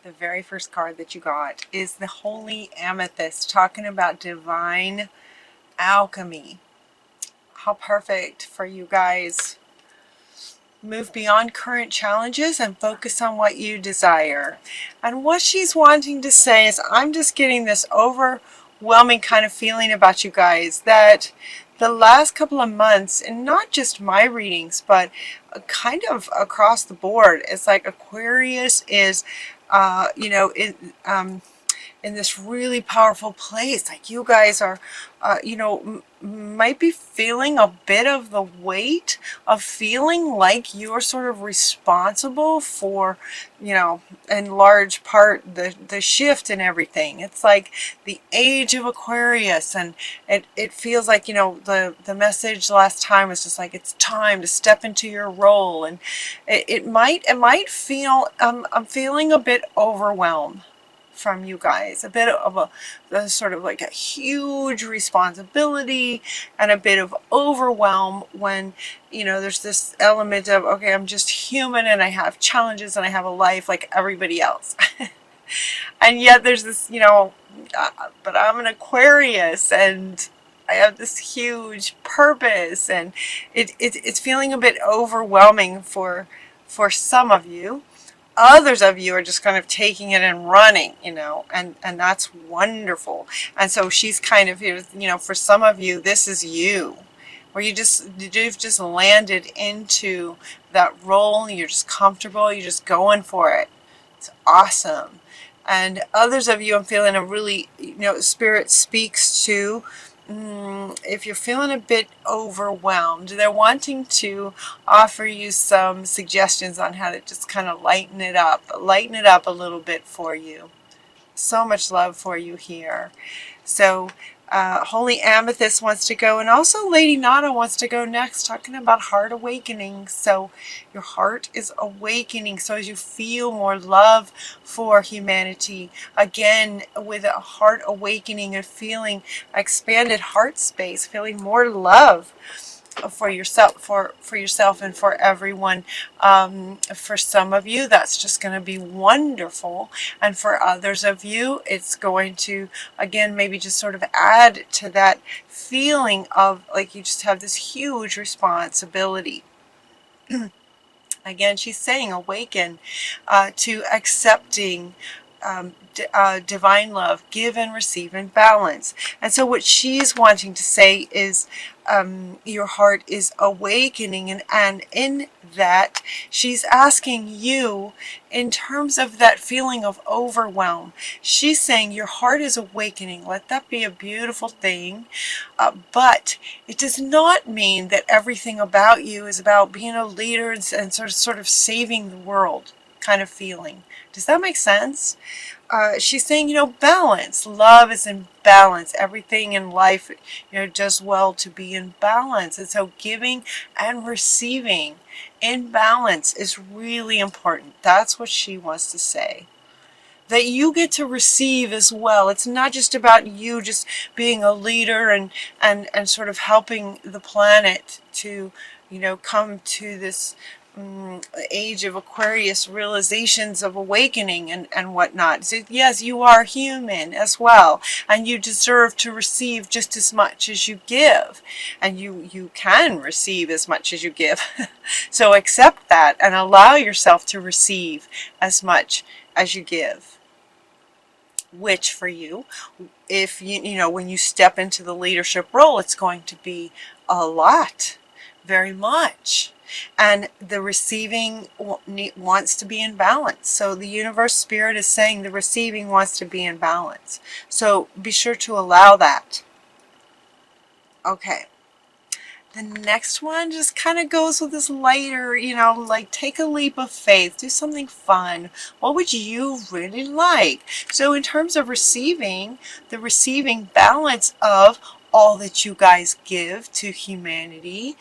The very first card that you got is the Holy Amethyst, talking about divine alchemy. How perfect for you guys. Move beyond current challenges and focus on what you desire. And what she's wanting to say is, I'm just getting this overwhelming kind of feeling about you guys, that the last couple of months, and not just my readings, but kind of across the board, it's like Aquarius is, in this really powerful place. Like you guys are, might be feeling a bit of the weight of feeling like you're sort of responsible for, in large part, the shift and everything. It's like the age of Aquarius, and it feels like, the message last time was just like, it's time to step into your role. And it might feel, I'm feeling a bit overwhelmed from you guys, a bit of a sort of like a huge responsibility and a bit of overwhelm when, there's this element of, okay, I'm just human and I have challenges and I have a life like everybody else. And yet there's this, but I'm an Aquarius and I have this huge purpose, and it's feeling a bit overwhelming for some of you. Others of you are just kind of taking it and running, and that's wonderful. And so she's kind of here, for some of you, this is you, where you've just landed into that role, and you're just comfortable, you're just going for it. It's awesome. And others of you, I'm feeling a really, Spirit speaks to, if you're feeling a bit overwhelmed, they're wanting to offer you some suggestions on how to just kind of lighten it up a little bit for you. So much love for you here. So Holy Amethyst wants to go, and also Lady Nada wants to go next, talking about heart awakening. So your heart is awakening, so as you feel more love for humanity, again with a heart awakening and feeling expanded heart space, feeling more love for yourself and for everyone. For some of you, that's just going to be wonderful, and for others of you, it's going to, again, maybe just sort of add to that feeling of like you just have this huge responsibility. Again, she's saying awaken to accepting divine love, give and receive in balance. And so what she's wanting to say is your heart is awakening, and in that she's asking you, in terms of that feeling of overwhelm, she's saying your heart is awakening. Let that be a beautiful thing, but it does not mean that everything about you is about being a leader and sort of saving the world kind of feeling. Does that make sense? She's saying, balance. Love is in balance. Everything in life, does well to be in balance. And so giving and receiving in balance is really important. That's what she wants to say. That you get to receive as well. It's not just about you just being a leader and sort of helping the planet to, come to this age of Aquarius realizations of awakening and whatnot. So yes, you are human as well, and you deserve to receive just as much as you give, and you can receive as much as you give. So accept that and allow yourself to receive as much as you give. Which for you, if when you step into the leadership role, it's going to be a lot, very much. And the receiving wants to be in balance. So the universe spirit is saying the receiving wants to be in balance. So be sure to allow that. Okay. The next one just kind of goes with this lighter, like take a leap of faith, do something fun. What would you really like? So in terms of receiving, the receiving balance of all that you guys give to humanity,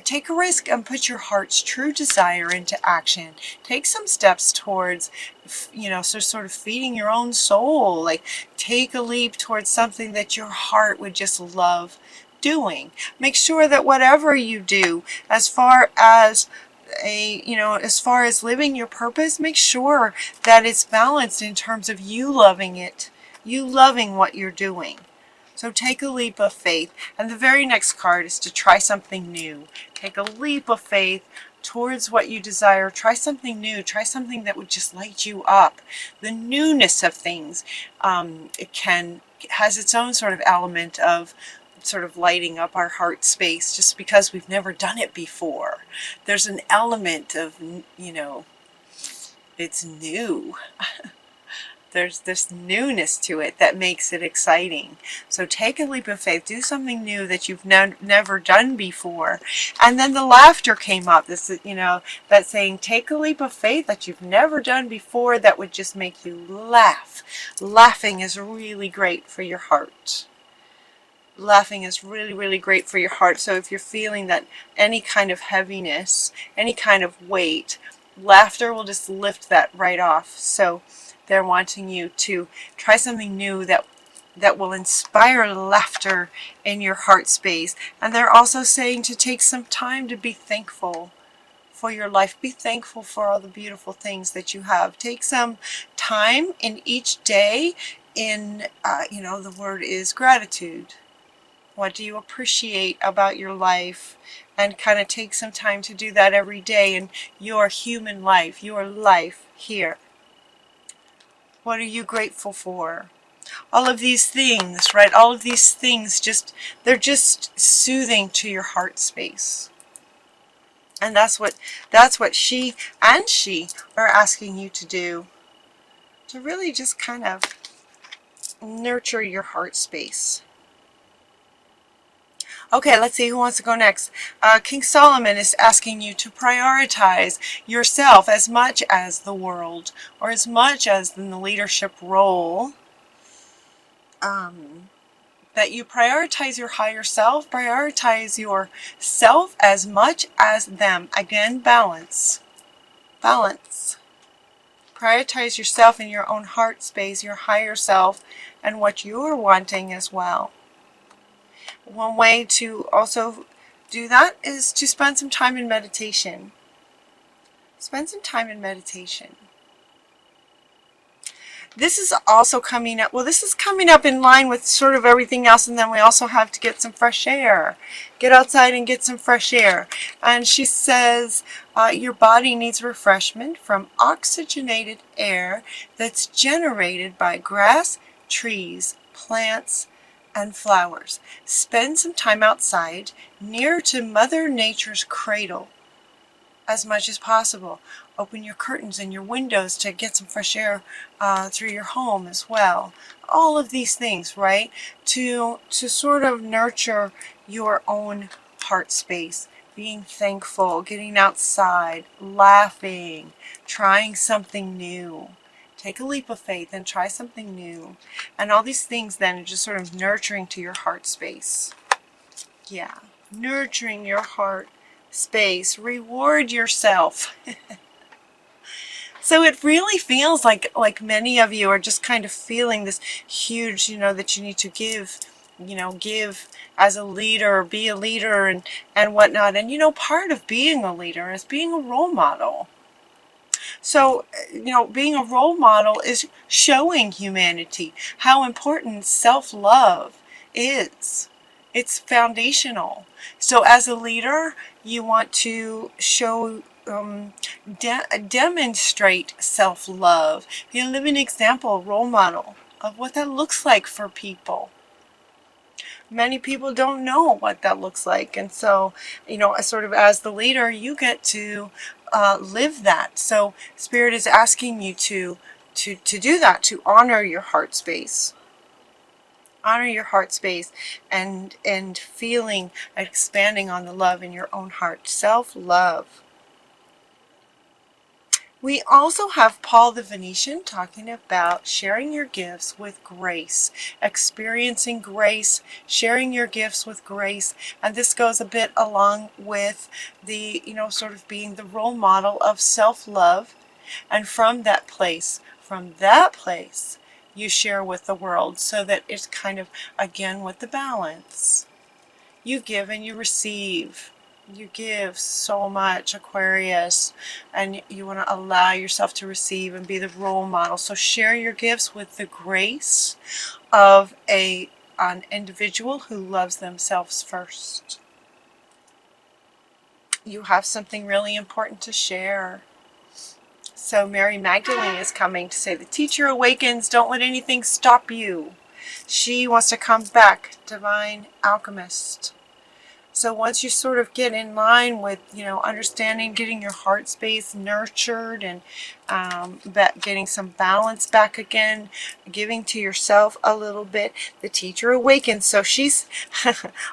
take a risk and put your heart's true desire into action. Take some steps towards, sort of feeding your own soul. Like take a leap towards something that your heart would just love doing. Make sure that whatever you do, as far as as far as living your purpose, make sure that it's balanced in terms of you loving it, you loving what you're doing. So take a leap of faith. And the very next card is to try something new. Take a leap of faith towards what you desire. Try something new. Try something that would just light you up. The newness of things has its own sort of element of sort of lighting up our heart space just because we've never done it before. There's an element of, it's new. There's this newness to it that makes it exciting. So take a leap of faith. Do something new that you've never done before. And then the laughter came up. This is, that saying, take a leap of faith that you've never done before that would just make you laugh. Laughing is really great for your heart. Laughing is really, really great for your heart. So if you're feeling that any kind of heaviness, any kind of weight, laughter will just lift that right off. So they're wanting you to try something new that will inspire laughter in your heart space. And they're also saying to take some time to be thankful for your life. Be thankful for all the beautiful things that you have. Take some time in each day in, the word is gratitude. What do you appreciate about your life? And kind of take some time to do that every day in your human life, your life here. What are you grateful for? All of these things, right? All of these things they're just soothing to your heart space. And that's what she are asking you to do. To really just kind of nurture your heart space. Okay, let's see who wants to go next. King Solomon is asking you to prioritize yourself as much as the world, or as much as in the leadership role. That you prioritize your higher self, prioritize yourself as much as them. Again, balance. Balance. Prioritize yourself in your own heart space, your higher self, and what you're wanting as well. One way to also do that is to spend some time in meditation. Spend some time in meditation. This is also coming up, this is coming up in line with sort of everything else, and then we also have to get some fresh air. Get outside and get some fresh air. And she says your body needs refreshment from oxygenated air that's generated by grass, trees, plants, and flowers. Spend some time outside near to Mother Nature's cradle as much as possible. Open your curtains and your windows to get some fresh air through your home as well. All of these things, right? To sort of nurture your own heart space. Being thankful, getting outside, laughing, trying something new. Take a leap of faith and try something new. And all these things then are just sort of nurturing to your heart space. Yeah, nurturing your heart space. Reward yourself. So it really feels like many of you are just kind of feeling this huge, that you need to give, give as a leader, be a leader and whatnot. And, part of being a leader is being a role model. So, being a role model is showing humanity how important self-love is. It's foundational. So as a leader, you want to show, demonstrate self-love. Be a living example, role model of what that looks like for people. Many people don't know what that looks like. And so, sort of as the leader, you get to live that. So Spirit is asking you to do that, to honor your heart space. Honor your heart space and feeling, expanding on the love in your own heart. Self-love. We also have Paul the Venetian talking about sharing your gifts with grace, experiencing grace, sharing your gifts with grace. And this goes a bit along with the, sort of being the role model of self-love. And from that place, you share with the world so that it's kind of, again, with the balance. You give and you receive. You give so much, Aquarius, and you want to allow yourself to receive and be the role model. So share your gifts with the grace of an individual who loves themselves first. You have something really important to share. So Mary Magdalene is coming to say, the teacher awakens, don't let anything stop you. She wants to come back, divine alchemist. So once you sort of get in line with, understanding, getting your heart space nurtured and getting some balance back again, giving to yourself a little bit, the teacher awakens. So she's,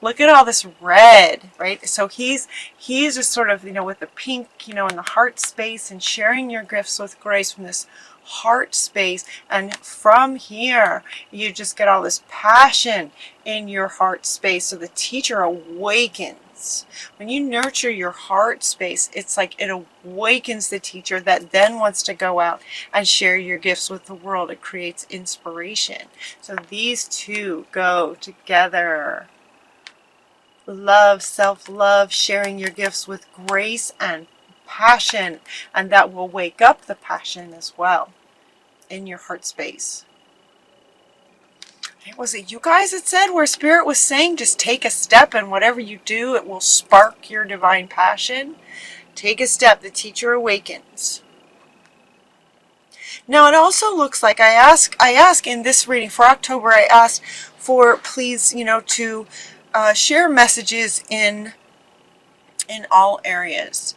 look at all this red, right? So he's just sort of, with the pink, in the heart space and sharing your gifts with grace from this heart space, and from here you just get all this passion in your heart space. So the teacher awakens. When you nurture your heart space, it's like it awakens the teacher that then wants to go out and share your gifts with the world. It creates inspiration. So these two go together. Love, self-love, sharing your gifts with grace and passion, and that will wake up the passion as well in your heart space. Was it you guys that said where Spirit was saying just take a step, and whatever you do, it will spark your divine passion? Take a step, the teacher awakens. Now it also looks like I ask in this reading for October, I asked for please, to share messages in all areas.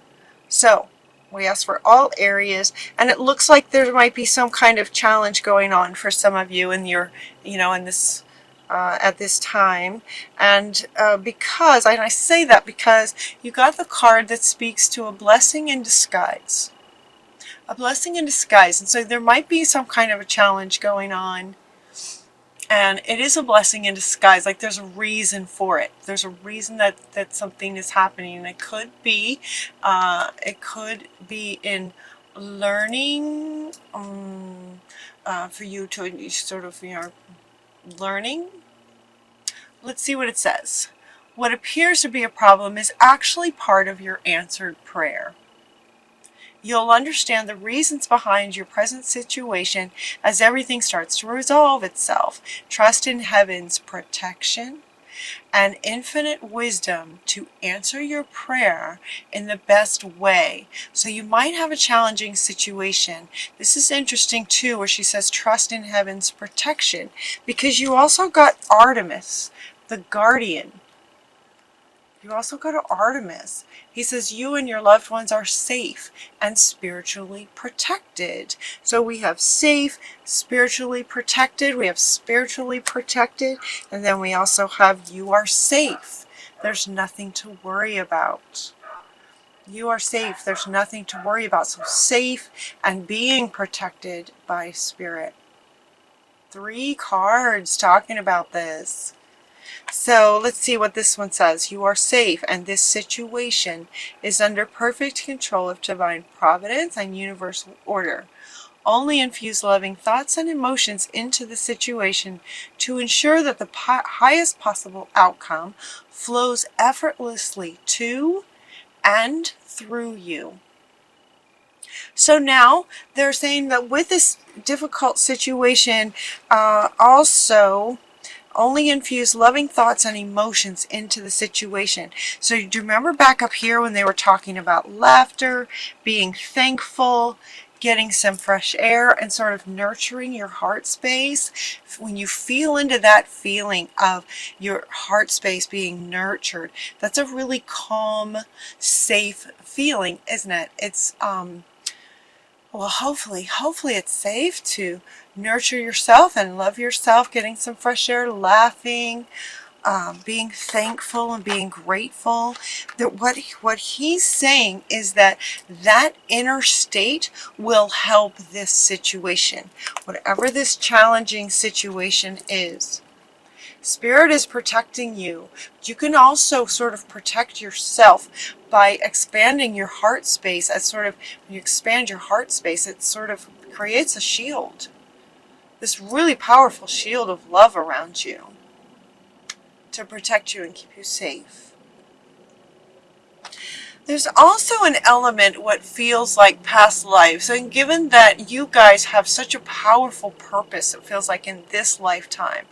So we asked for all areas, and it looks like there might be some kind of challenge going on for some of you in your, in this, at this time. And because, and I say that because you got the card that speaks to a blessing in disguise. A blessing in disguise. And so there might be some kind of a challenge going on. And it is a blessing in disguise. Like there's a reason for it. There's a reason that something is happening. And it could be in learning, for you to sort of, learning. Let's see what it says. What appears to be a problem is actually part of your answered prayer. You'll understand the reasons behind your present situation as everything starts to resolve itself. Trust in heaven's protection and infinite wisdom to answer your prayer in the best way. So you might have a challenging situation. This is interesting too, where she says trust in heaven's protection, because you also got Artemis, the guardian. You also go to Artemis. He says you and your loved ones are safe and spiritually protected. So we have safe, spiritually protected. We have spiritually protected. And then we also have you are safe. There's nothing to worry about. You are safe. There's nothing to worry about. So safe and being protected by Spirit. 3 cards talking about this. So let's see what this one says. You are safe, and this situation is under perfect control of divine providence and universal order. Only infuse loving thoughts and emotions into the situation to ensure that the highest possible outcome flows effortlessly to and through you. So now they're saying that with this difficult situation, also only infuse loving thoughts and emotions into the situation. So do you remember back up here when they were talking about laughter, being thankful, getting some fresh air, and sort of nurturing your heart space? When you feel into that feeling of your heart space being nurtured, that's a really calm, safe feeling, isn't it? It's well, hopefully it's safe to nurture yourself and love yourself, getting some fresh air, laughing, being thankful and being grateful. That what he's saying is that inner state will help this situation, whatever this challenging situation is. Spirit is protecting you. You can also sort of protect yourself by expanding your heart space. As sort of, when you expand your heart space, it sort of creates a shield. This really powerful shield of love around you to protect you and keep you safe. There's also an element what feels like past lives, and given that you guys have such a powerful purpose, it feels like in this lifetime.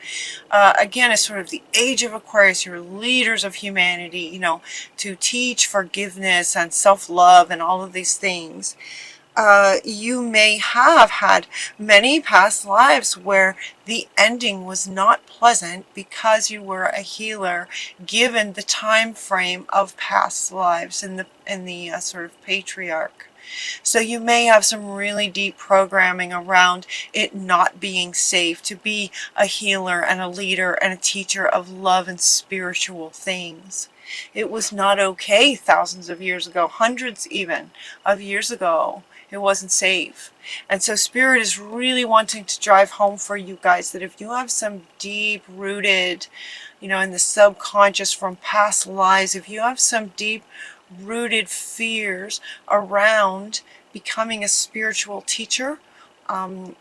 Again, it's sort of the age of Aquarius. You're leaders of humanity, you know, to teach forgiveness and self-love and all of these things. You may have had many past lives where the ending was not pleasant because you were a healer, given the time frame of past lives in the sort of patriarch. So you may have some really deep programming around it not being safe to be a healer and a leader and a teacher of love and spiritual things. It was not okay thousands of years ago, hundreds even of years ago. It wasn't safe. And so Spirit is really wanting to drive home for you guys that if you have some deep rooted, you know, in the subconscious from past lives, if you have some deep rooted fears around becoming a spiritual teacher,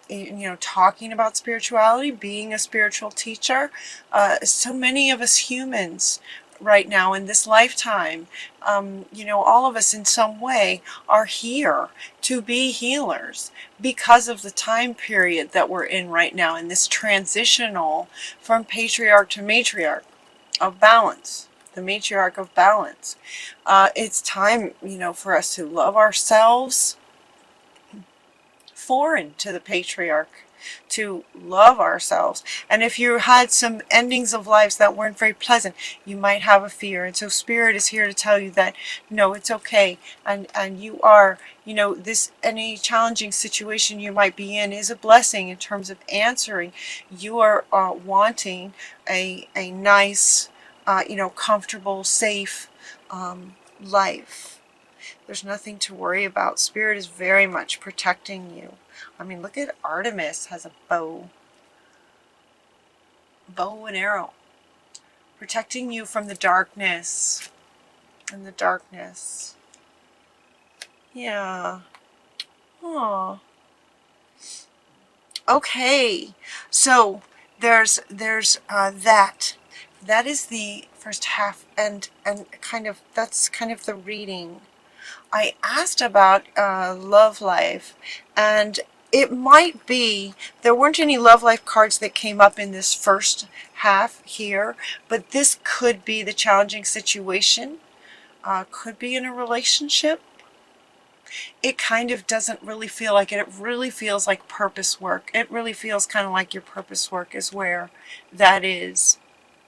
you know, talking about spirituality, being a spiritual teacher, so many of us humans right now in this lifetime, you know, all of us in some way are here to be healers because of the time period that we're in right now in this transitional from patriarch to matriarch of balance, the matriarch of balance. It's time, you know, for us to love ourselves, foreign to the patriarch, to love ourselves. And if you had some endings of lives that weren't very pleasant, you might have a fear. And so Spirit is here to tell you that no, it's okay. And you are, you know, this, any challenging situation you might be in is a blessing in terms of answering. You are wanting a nice, you know, comfortable, safe life. There's nothing to worry about. Spirit is very much protecting you. I mean, look at Artemis has a bow and arrow, protecting you from the darkness. And the darkness. Yeah. Oh. Okay. So there's that. That is the first half, and kind of that's kind of the reading. I asked about love life, and it might be there weren't any love life cards that came up in this first half here, but this could be the challenging situation, could be in a relationship. It kind of doesn't really feel like it. It really feels like purpose work. It really feels kind of like your purpose work is where that is.